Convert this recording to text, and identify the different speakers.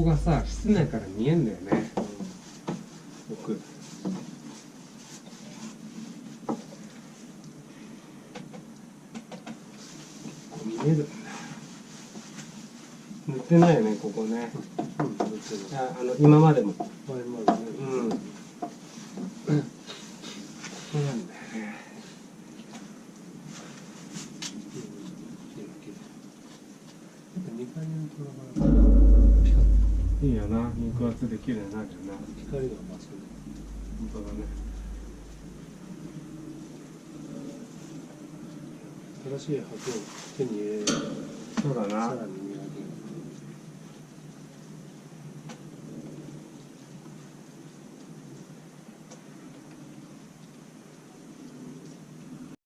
Speaker 1: こがさ室内から見えんだよね、奥。見える。塗ってないよねここね。今までも。
Speaker 2: 前までね。
Speaker 1: うん。そうなんだよね。
Speaker 2: 2階のところがピカッと
Speaker 1: いいよな、肉厚で綺麗になるよな。
Speaker 2: 光が増すね。
Speaker 1: 本当だね。
Speaker 2: 新しい箱を手に入れる。
Speaker 1: そうだな。
Speaker 2: さらにね。